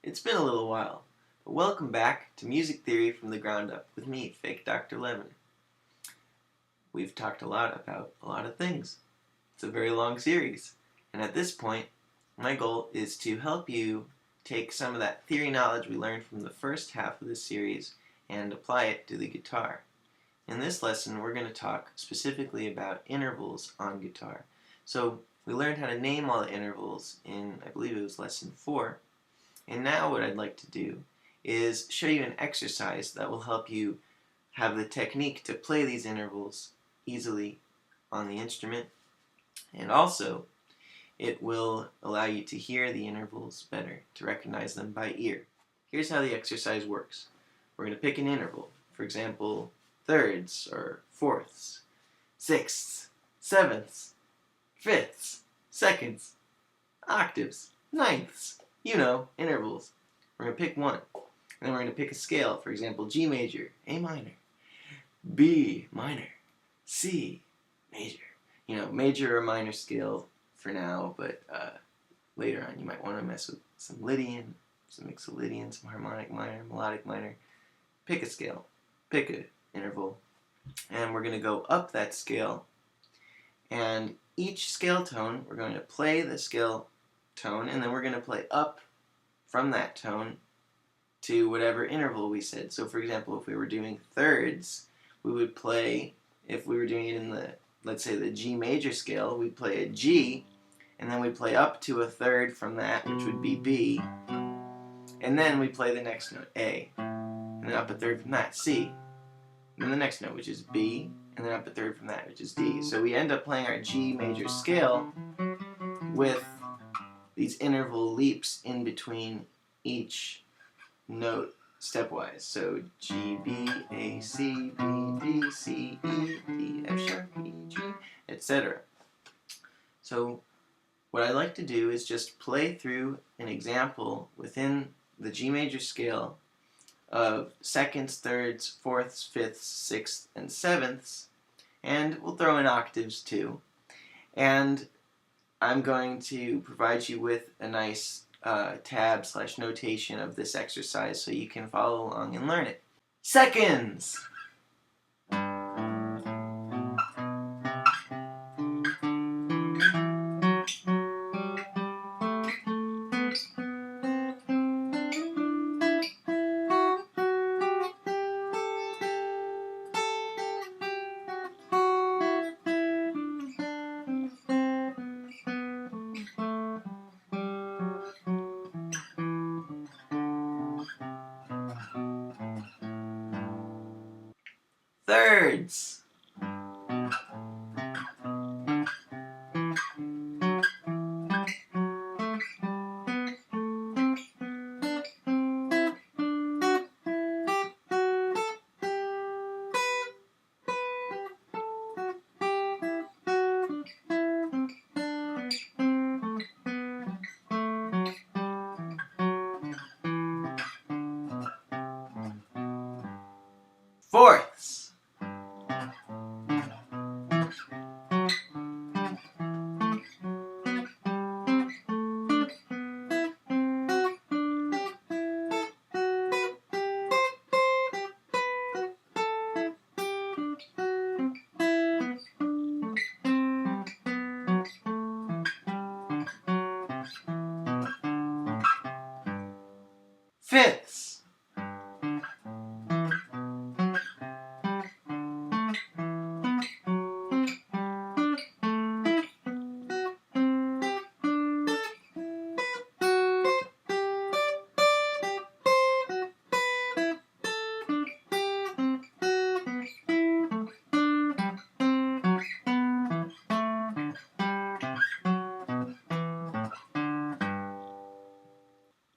It's been a little while, but welcome back to Music Theory from the Ground Up with me, Fake Dr. Lemon. We've talked a lot about a lot of things. It's a very long series, and at this point, my goal is to help you take some of that theory knowledge we learned from the first half of this series and apply it to the guitar. In this lesson, we're going to talk specifically about intervals on guitar. So we learned how to name all the intervals in, I believe it was lesson 4. And now what I'd like to do is show you an exercise that will help you have the technique to play these intervals easily on the instrument, and also it will allow you to hear the intervals better, to recognize them by ear. Here's how the exercise works. We're going to pick an interval, for example, thirds or fourths, sixths, sevenths, fifths, seconds, octaves, ninths. You know, intervals. We're going to pick one. And then we're going to pick a scale. For example, G major, A minor, B minor, C major. You know, major or minor scale for now, but later on you might want to mess with some Lydian, some Mixolydian, some harmonic minor, melodic minor. Pick a scale. Pick an interval. And we're going to go up that scale. And each scale tone, we're going to play the scale tone, and then we're going to play up from that tone to whatever interval we said. So for example, if we were doing thirds, we would play, if we were doing it in the, let's say the G major scale, we'd play a G, and then we'd play up to a third from that, which would be B, and then we play the next note, A, and then up a third from that, C, and then the next note, which is B, and then up a third from that, which is D. So we end up playing our G major scale with these interval leaps in between each note stepwise. So G, B, A, C, B, D, C, E, D, F sharp, E, G, etc. So what I like to do is just play through an example within the G major scale of seconds, thirds, fourths, fifths, sixths, and sevenths, and we'll throw in octaves too. And I'm going to provide you with a nice tab/notation of this exercise so you can follow along and learn it. Seconds! Thirds! Fourths! Fifths!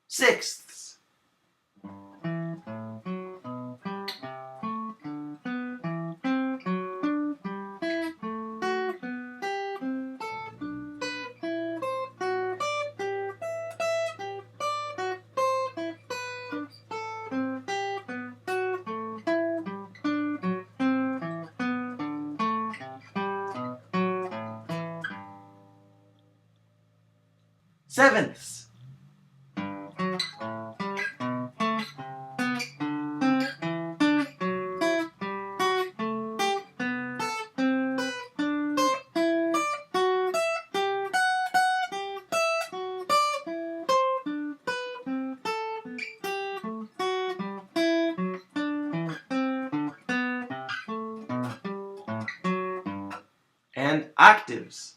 Sixths! Sevenths! and octaves.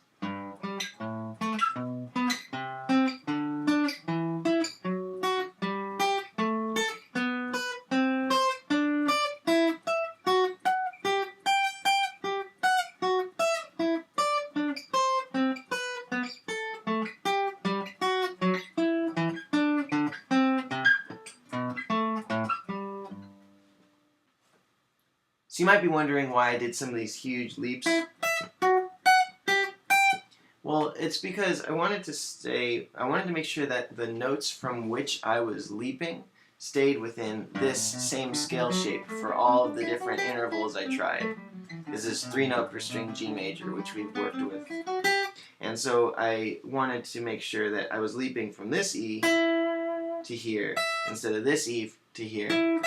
So you might be wondering why I did some of these huge leaps. Well, it's because I wanted to make sure that the notes from which I was leaping stayed within this same scale shape for all of the different intervals I tried. This is 3-note per string G major, which we've worked with. And so I wanted to make sure that I was leaping from this E to here instead of this E to here,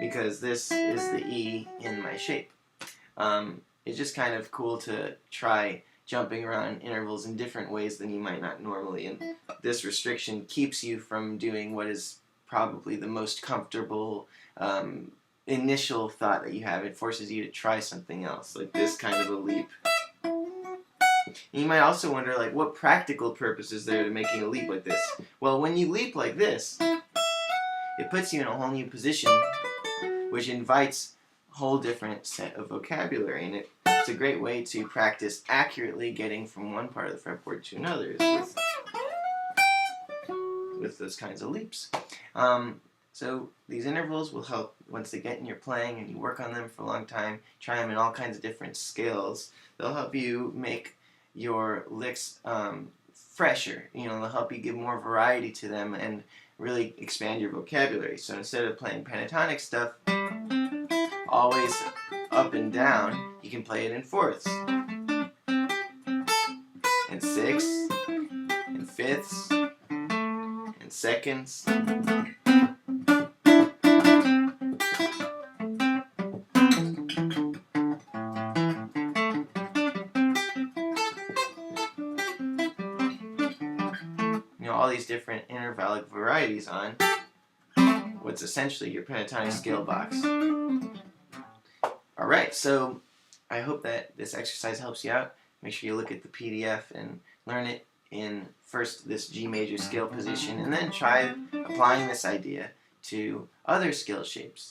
because this is the E in my shape. It's just kind of cool to try jumping around intervals in different ways than you might not normally, and this restriction keeps you from doing what is probably the most comfortable initial thought that you have. It forces you to try something else, like this kind of a leap. And you might also wonder, like, what practical purpose is there to making a leap like this? Well, when you leap like this, it puts you in a whole new position, which invites a whole different set of vocabulary, and it's a great way to practice accurately getting from one part of the fretboard to another with those kinds of leaps. So these intervals will help once they get in your playing and you work on them for a long time, try them in all kinds of different scales. They'll help you make your licks fresher. They'll help you give more variety to them and really expand your vocabulary. So instead of playing pentatonic stuff always up and down, you can play it in fourths, and sixths, and fifths, and seconds. All these different intervallic varieties on what's essentially your pentatonic scale box. Alright, so I hope that this exercise helps you out. Make sure you look at the PDF and learn it in first this G major scale position, and then try applying this idea to other scale shapes.